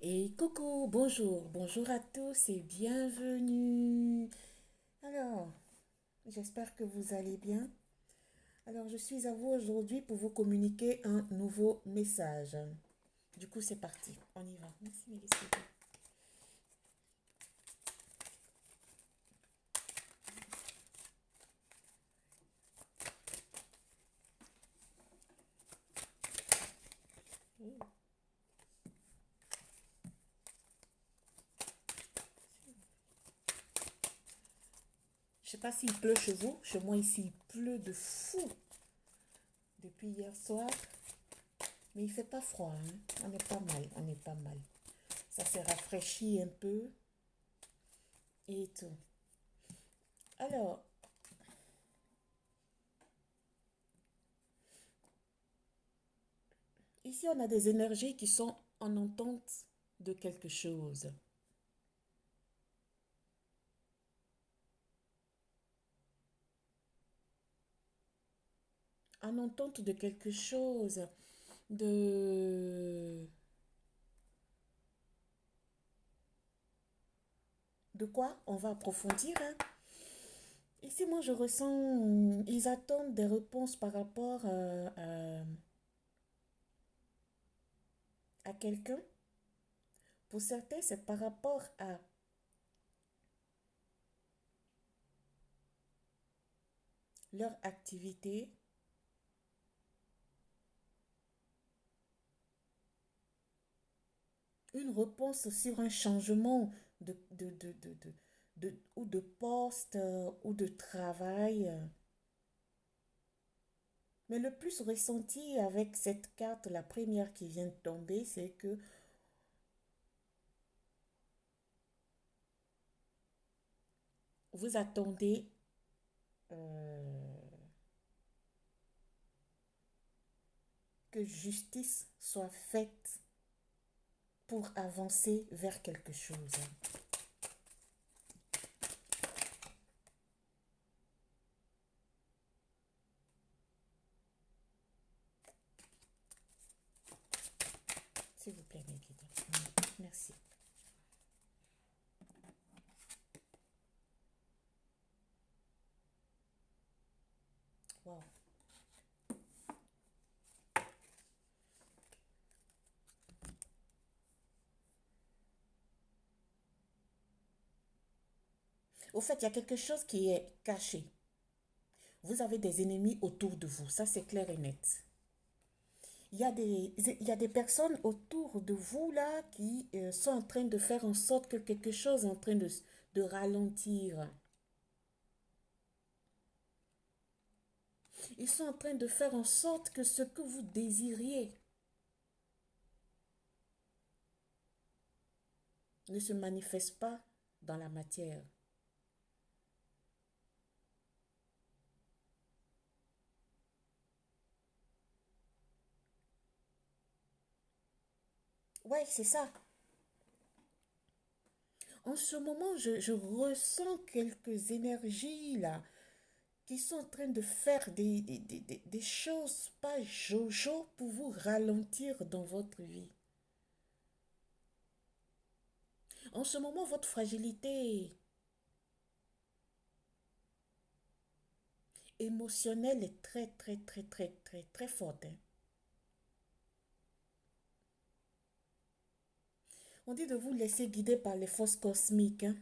Et coucou, bonjour à tous et bienvenue. Alors, j'espère que vous allez bien. Alors, je suis à vous aujourd'hui pour vous communiquer un nouveau message. Du coup, c'est parti, on y va. Merci, Mélissa. Je sais pas s'il pleut chez vous. Chez moi, ici, il pleut de fou depuis hier soir. Mais il fait pas froid, hein. On est pas mal, on est pas mal. Ça s'est rafraîchi un peu et tout. Alors, ici, on a des énergies qui sont en entente de quelque chose. En entente de quelque chose. De... De quoi? On va approfondir, hein. Ici, moi, je ressens... Ils attendent des réponses par rapport à quelqu'un. Pour certains, c'est par rapport à leur activité, une réponse sur un changement ou de poste ou de travail. Mais le plus ressenti avec cette carte, la première qui vient de tomber, c'est que vous attendez euh, que justice soit faite pour avancer vers quelque chose. S'il vous plaît, mes guides. Merci. Wow. Au fait, il y a quelque chose qui est caché. Vous avez des ennemis autour de vous, ça c'est clair et net. Il y a des personnes autour de vous là qui sont en train de faire en sorte que quelque chose est en train de ralentir. Ils sont en train de faire en sorte que ce que vous désiriez ne se manifeste pas dans la matière. Ouais, c'est ça. En ce moment, je ressens quelques énergies là qui sont en train de faire des choses pas jojo pour vous ralentir dans votre vie. En ce moment, votre fragilité émotionnelle est très forte, hein. On dit de vous laisser guider par les forces cosmiques, hein,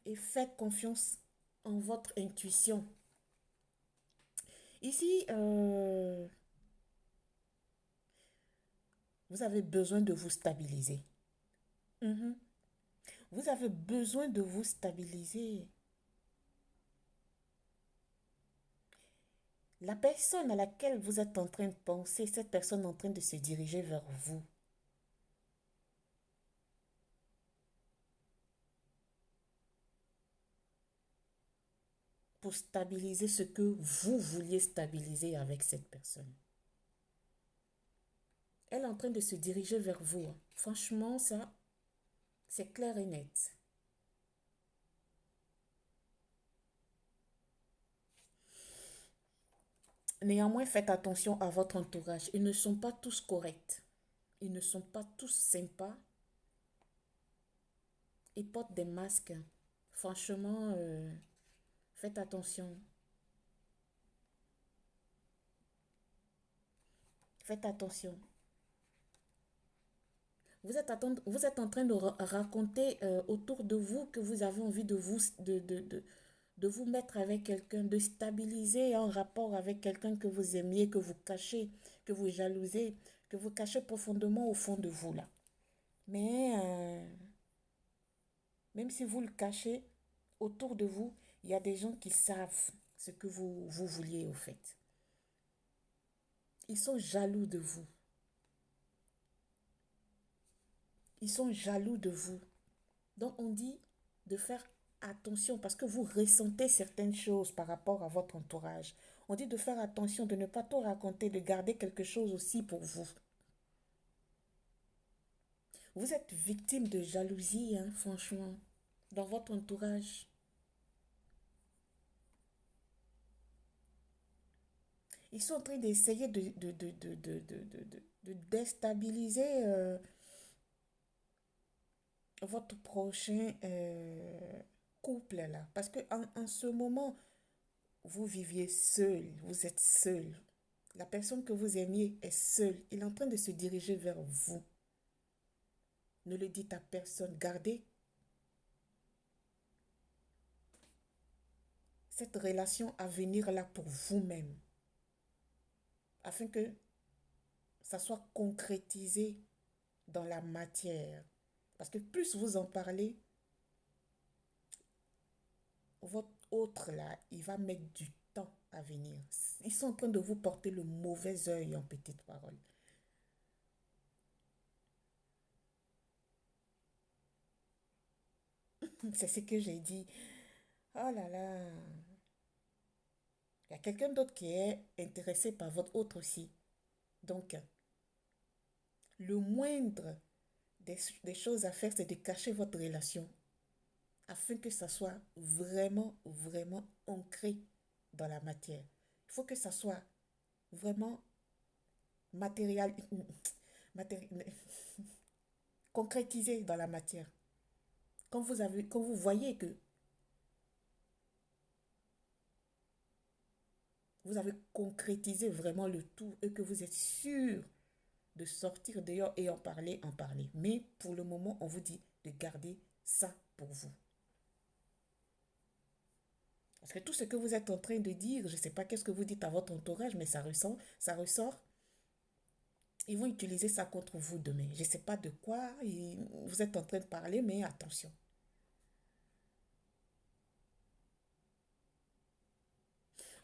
et faites confiance en votre intuition. Ici, vous avez besoin de vous stabiliser. Mhm. Vous avez besoin de vous stabiliser. La personne à laquelle vous êtes en train de penser, cette personne est en train de se diriger vers vous pour stabiliser ce que vous vouliez stabiliser avec cette personne. Elle est en train de se diriger vers vous, hein. Franchement, ça, c'est clair et net. Néanmoins, faites attention à votre entourage. Ils ne sont pas tous corrects. Ils ne sont pas tous sympas. Ils portent des masques. Franchement, faites attention. Faites attention. Vous êtes en train de raconter autour de vous que vous avez envie de vous mettre avec quelqu'un, de stabiliser un rapport avec quelqu'un que vous aimiez, que vous cachez, que vous jalousez, que vous cachez profondément au fond de vous là. Mais même si vous le cachez, autour de vous, il y a des gens qui savent ce que vous vouliez au fait. Ils sont jaloux de vous. Ils sont jaloux de vous. Donc on dit de faire attention parce que vous ressentez certaines choses par rapport à votre entourage. On dit de faire attention, de ne pas tout raconter, de garder quelque chose aussi pour vous. Vous êtes victime de jalousie, hein, franchement, dans votre entourage. Ils sont en train d'essayer de déstabiliser votre prochain couple là. Parce que en ce moment, vous viviez seul, vous êtes seul. La personne que vous aimiez est seule. Il est en train de se diriger vers vous. Ne le dites à personne. Gardez cette relation à venir là pour vous-même. Afin que ça soit concrétisé dans la matière. Parce que plus vous en parlez, votre autre là, il va mettre du temps à venir. Ils sont en train de vous porter le mauvais œil en petites paroles. C'est ce que j'ai dit. Oh là là. Il y a quelqu'un d'autre qui est intéressé par votre autre aussi. Donc, le moindre des choses à faire, c'est de cacher votre relation afin que ça soit vraiment, vraiment ancré dans la matière. Il faut que ça soit vraiment matériel, matéri- concrétisé dans la matière. Quand vous voyez que vous avez concrétisé vraiment le tout et que vous êtes sûr de sortir dehors et en parler. Mais pour le moment, on vous dit de garder ça pour vous. Parce que tout ce que vous êtes en train de dire, je ne sais pas qu'est-ce que vous dites à votre entourage, mais ça ressort. Ils vont utiliser ça contre vous demain. Je ne sais pas de quoi vous êtes en train de parler, mais attention.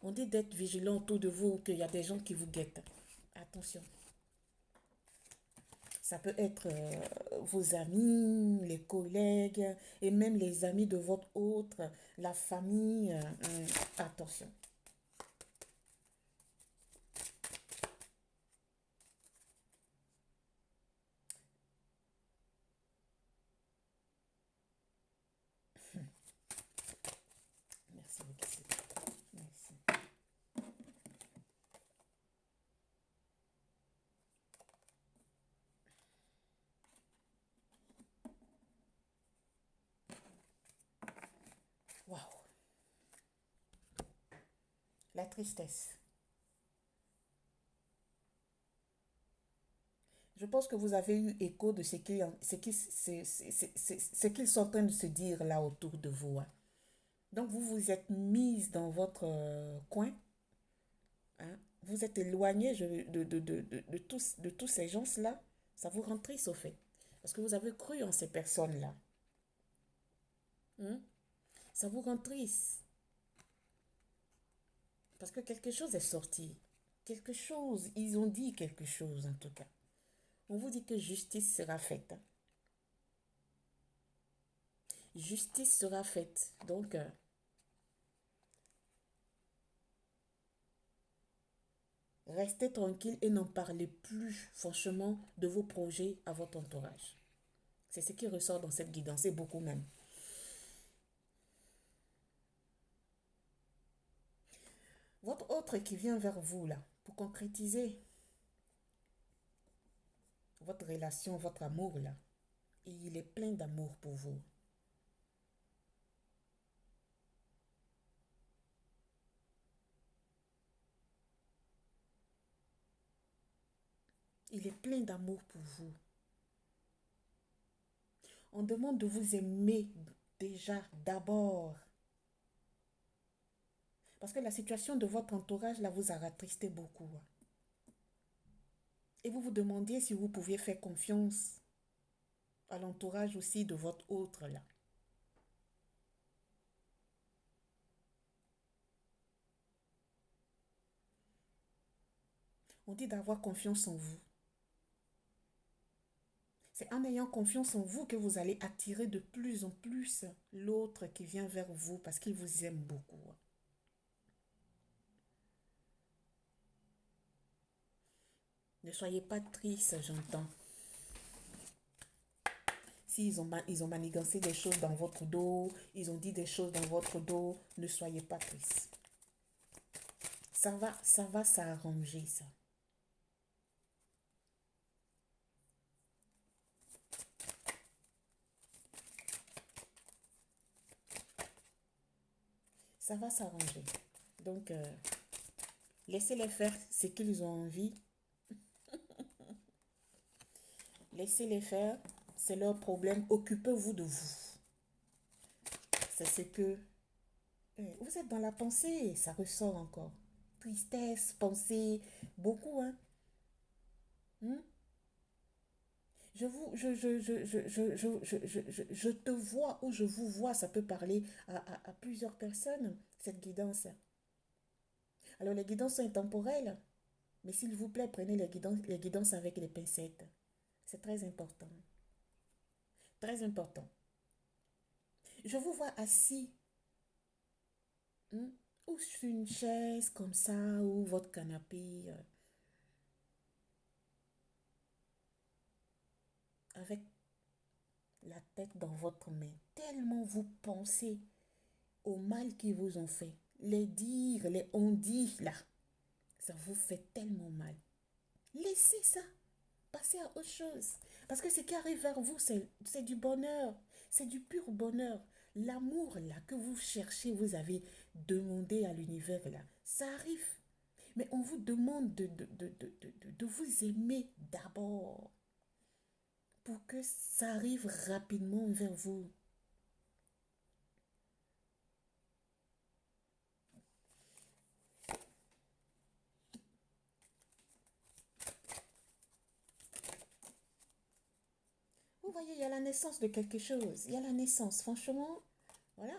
On dit d'être vigilant autour de vous, qu'il y a des gens qui vous guettent. Attention. Ça peut être vos amis, les collègues et même les amis de votre autre, la famille. Attention. Merci beaucoup. Merci. Waouh. La tristesse. Je pense que vous avez eu écho de ce qu'ils sont en train de se dire là autour de vous, hein. Donc vous vous êtes mise dans votre coin, hein. Vous êtes éloigné de tous ces gens-là. Ça vous rend triste au fait. Parce que vous avez cru en ces personnes-là, hein. Ça vous rend triste. Parce que quelque chose est sorti. Quelque chose, ils ont dit quelque chose en tout cas. On vous dit que justice sera faite, hein. Justice sera faite. Donc, restez tranquille et n'en parlez plus, franchement, de vos projets à votre entourage. C'est ce qui ressort dans cette guidance, et beaucoup même. Votre autre qui vient vers vous, là, pour concrétiser votre relation, votre amour, là, et il est plein d'amour pour vous. Il est plein d'amour pour vous. On demande de vous aimer déjà d'abord. Parce que la situation de votre entourage, là, vous a attristé beaucoup. Et vous vous demandiez si vous pouviez faire confiance à l'entourage aussi de votre autre, là. On dit d'avoir confiance en vous. C'est en ayant confiance en vous que vous allez attirer de plus en plus l'autre qui vient vers vous parce qu'il vous aime beaucoup. Ne soyez pas triste, j'entends. Ils ont manigancé des choses dans votre dos, ils ont dit des choses dans votre dos, ne soyez pas triste. Ça va s'arranger, ça. Ça va s'arranger. Donc, laissez-les faire ce qu'ils ont envie. Laissez-les faire. C'est leur problème. Occupez-vous de vous. C'est ce que... Vous êtes dans la pensée. Ça ressort encore. Tristesse, pensée. Beaucoup, hein. Hmm? Je te vois ou je vous vois. Ça peut parler à plusieurs personnes, cette guidance. Alors, les guidances sont intemporelles. Mais s'il vous plaît, prenez les guidances avec les pincettes. C'est très important. Très important. Je vous vois assis, hein, ou sur une chaise comme ça, ou votre canapé, avec la tête dans votre main. Tellement vous pensez au mal qu'ils vous ont fait. Les dire, les on dit là, ça vous fait tellement mal. Laissez ça. Passez à autre chose. Parce que ce qui arrive vers vous, c'est du bonheur. C'est du pur bonheur. L'amour là que vous cherchez, vous avez demandé à l'univers là, ça arrive. Mais on vous demande de vous aimer d'abord pour que ça arrive rapidement vers vous. Vous voyez, il y a la naissance de quelque chose. Il y a la naissance, franchement. Voilà.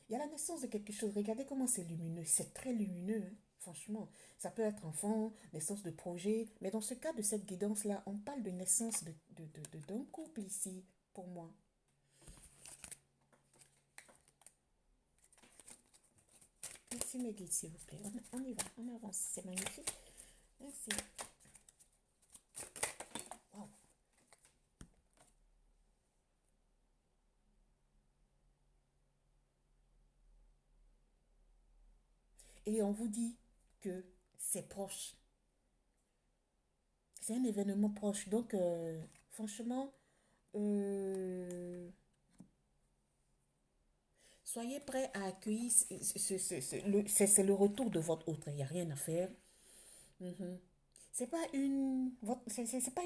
Il y a la naissance de quelque chose. Regardez comment c'est lumineux. C'est très lumineux, hein. Franchement, ça peut être enfant, naissance de projet. Mais dans ce cas de cette guidance-là, on parle de naissance d'un couple ici, pour moi. Merci mes guides, s'il vous plaît. On y va, on avance. C'est magnifique. Merci. Wow. Et on vous dit que c'est proche. C'est un événement proche. Donc, franchement, euh, soyez prêts à accueillir. C'est le retour de votre autre. Il n'y a rien à faire. Mhm. C'est pas une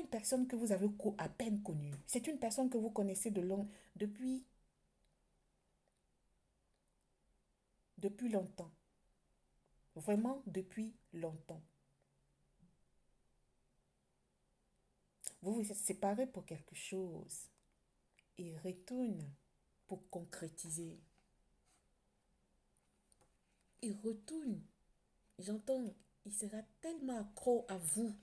personne que vous avez à peine connue. C'est une personne que vous connaissez depuis longtemps. Vraiment depuis longtemps. Vous vous êtes séparés pour quelque chose. Il retourne pour concrétiser. Il retourne. J'entends, il sera tellement accro à vous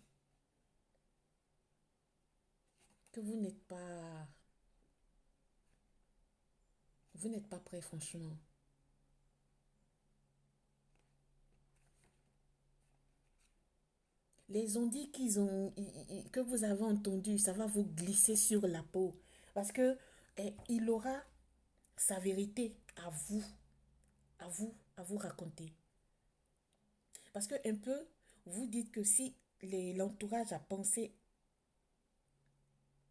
que vous n'êtes pas prêt, franchement. Les ondits que vous avez entendus, ça va vous glisser sur la peau. Parce que il aura sa vérité à vous raconter. Parce que un peu, vous dites que si l'entourage a pensé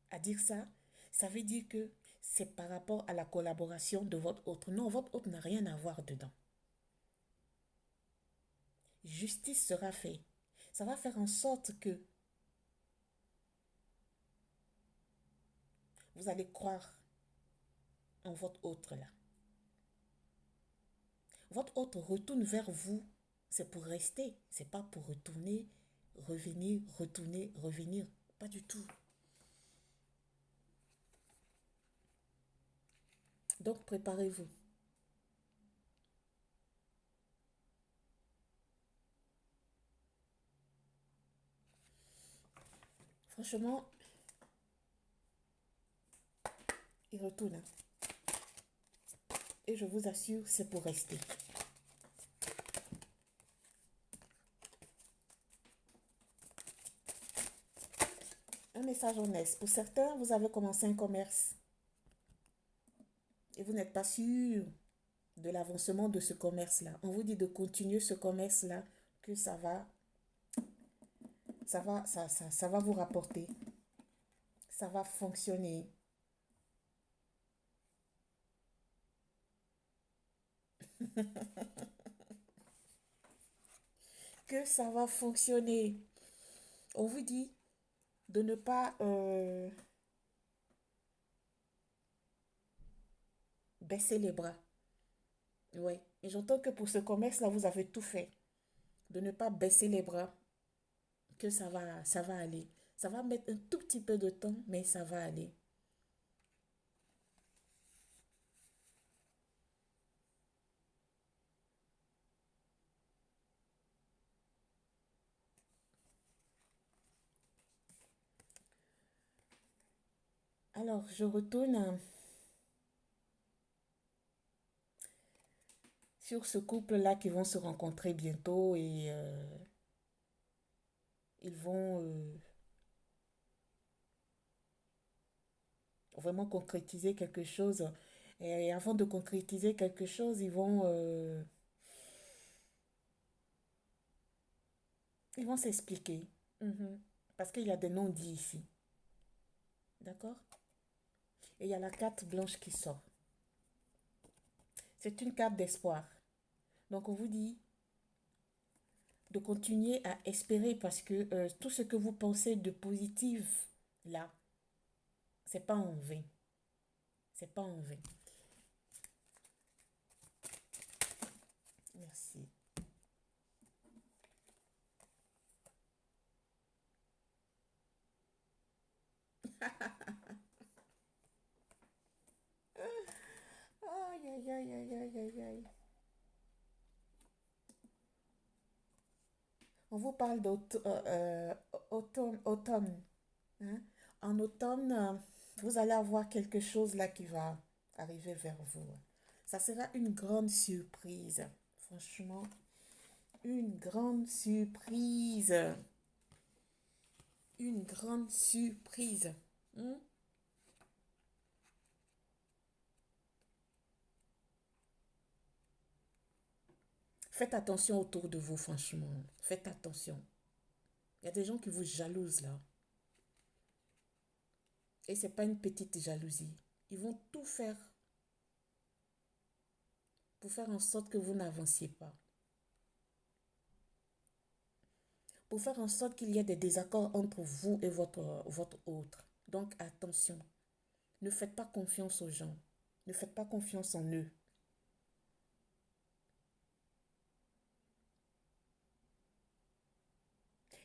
à dire ça, ça veut dire que c'est par rapport à la collaboration de votre hôte. Non, votre hôte n'a rien à voir dedans. Justice sera faite. Ça va faire en sorte que vous allez croire en votre hôte là. Votre hôte retourne vers vous, c'est pour rester, c'est pas pour retourner, revenir. Pas du tout. Donc préparez-vous. Franchement, il retourne, hein. Et je vous assure, c'est pour rester. Un message honnête. Pour certains, vous avez commencé un commerce et vous n'êtes pas sûr de l'avancement de ce commerce-là. On vous dit de continuer ce commerce-là, que ça va vous rapporter. Ça va fonctionner. Que ça va fonctionner. On vous dit de ne pas baisser les bras. Oui. Et j'entends que pour ce commerce-là, vous avez tout fait. De ne pas baisser les bras, que ça va aller. Ça va mettre un tout petit peu de temps, mais ça va aller. Alors, je retourne sur ce couple-là qui vont se rencontrer bientôt et ils vont vraiment concrétiser quelque chose. Et avant de concrétiser quelque chose, ils vont s'expliquer. Mhm. Parce qu'il y a des non-dits ici. D'accord? Et il y a la carte blanche qui sort. C'est une carte d'espoir. Donc on vous dit de continuer à espérer parce que tout ce que vous pensez de positif, là, c'est pas en vain. C'est pas en vain. Merci. Aïe, aïe, aïe, aïe, aïe, aïe, aïe. On vous parle automne. Hein. En automne, vous allez avoir quelque chose là qui va arriver vers vous. Ça sera une grande surprise. Franchement, une grande surprise. Une grande surprise. Hein. Faites attention autour de vous, franchement. Faites attention. Il y a des gens qui vous jalousent là. Et c'est pas une petite jalousie. Ils vont tout faire pour faire en sorte que vous n'avanciez pas. Pour faire en sorte qu'il y ait des désaccords entre vous et votre autre. Donc attention. Ne faites pas confiance aux gens. Ne faites pas confiance en eux.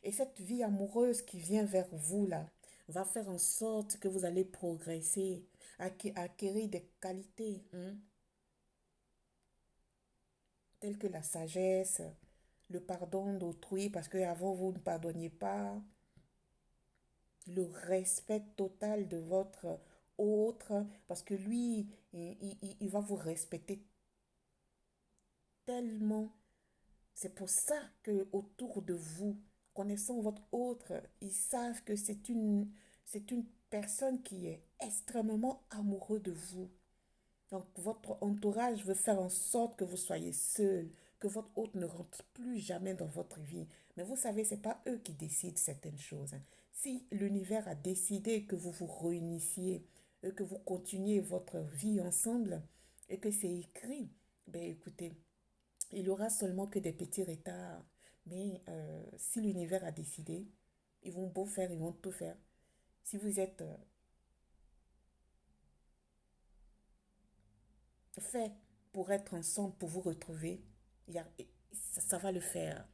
Et cette vie amoureuse qui vient vers vous là, va faire en sorte que vous allez progresser, acquérir des qualités, hein, telles que la sagesse, le pardon d'autrui, parce qu'avant vous ne pardonniez pas, le respect total de votre autre, parce que lui, il va vous respecter tellement. C'est pour ça que autour de vous, Connaissant votre autre, ils savent que c'est une personne qui est extrêmement amoureux de vous. Donc, votre entourage veut faire en sorte que vous soyez seul, que votre hôte ne rentre plus jamais dans votre vie. Mais vous savez, ce n'est pas eux qui décident certaines choses, hein. Si l'univers a décidé que vous vous réunissiez, et que vous continuiez votre vie ensemble, et que c'est écrit, ben écoutez, il y aura seulement que des petits retards. Mais si l'univers a décidé, ils vont beau faire, ils vont tout faire. Si vous êtes fait pour être ensemble, pour vous retrouver, il y a, ça va le faire.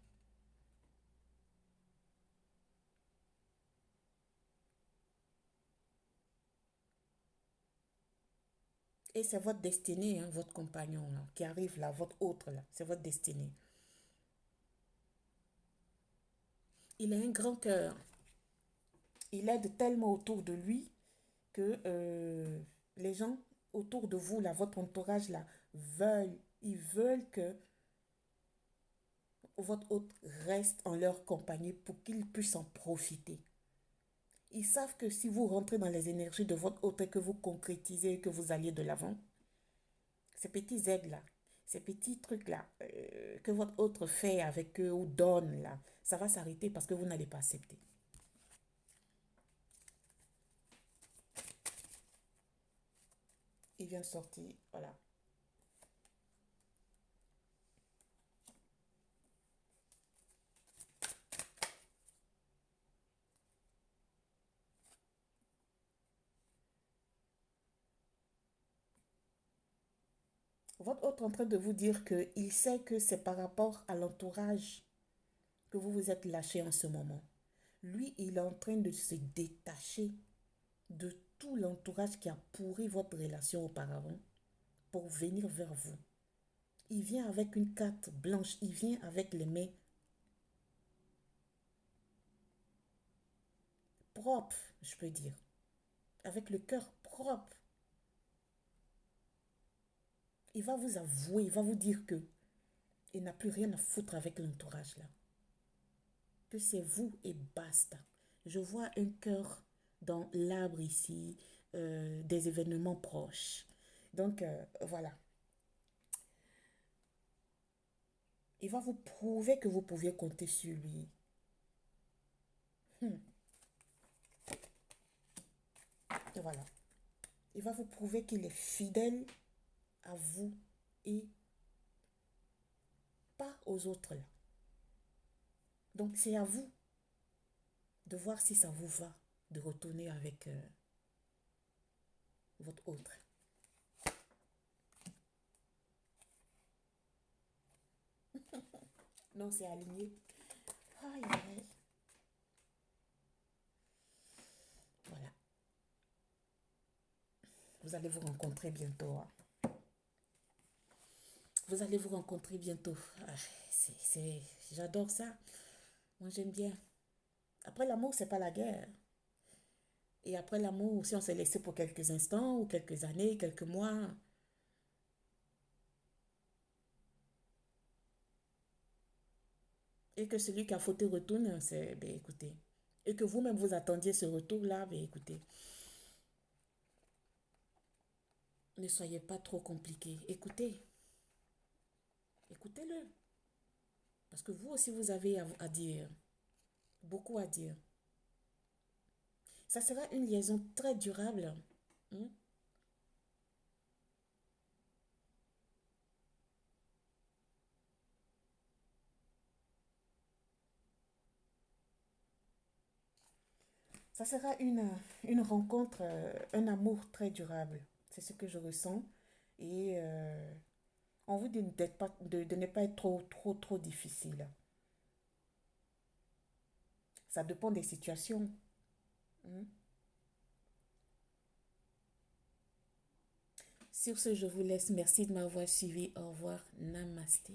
Et c'est votre destinée, hein, votre compagnon là, qui arrive là, votre autre là, c'est votre destinée. Il a un grand cœur. Il aide tellement autour de lui que les gens autour de vous, là, votre entourage là, ils veulent que votre hôte reste en leur compagnie pour qu'ils puissent en profiter. Ils savent que si vous rentrez dans les énergies de votre hôte et que vous concrétisez, que vous alliez de l'avant, ces petits aides-là, ces petits trucs-là que votre autre fait avec eux ou donne là, ça va s'arrêter parce que vous n'allez pas accepter. Il vient de sortir, voilà. Votre autre est en train de vous dire qu'il sait que c'est par rapport à l'entourage que vous vous êtes lâché en ce moment. Lui, il est en train de se détacher de tout l'entourage qui a pourri votre relation auparavant pour venir vers vous. Il vient avec une carte blanche, il vient avec les mains propres, je peux dire, avec le cœur propre. Il va vous avouer, il va vous dire que il n'a plus rien à foutre avec l'entourage là. Que c'est vous et basta. Je vois un cœur dans l'arbre ici, des événements proches. Donc, voilà. Il va vous prouver que vous pouviez compter sur lui. Hmm. Et voilà. Il va vous prouver qu'il est fidèle à vous et pas aux autres là. Donc, c'est à vous de voir si ça vous va de retourner avec votre autre. Non, c'est aligné. Aïe, aïe. Voilà. Vous allez vous rencontrer bientôt, hein. Vous allez vous rencontrer bientôt. Ah, j'adore ça. Moi, j'aime bien. Après l'amour, c'est pas la guerre. Et après l'amour, si on s'est laissé pour quelques instants ou quelques années, quelques mois, et que celui qui a fauté retourne, c'est, ben écoutez, et que vous-même vous attendiez ce retour-là, ben écoutez, ne soyez pas trop compliqué. Écoutez, écoutez-le. Parce que vous aussi, vous avez à dire, beaucoup à dire. Ça sera une liaison très durable, hein. Ça sera une rencontre, un amour très durable. C'est ce que je ressens. Et on vous dit de ne pas être trop difficile. Ça dépend des situations, hein. Sur ce, je vous laisse. Merci de m'avoir suivi. Au revoir. Namasté.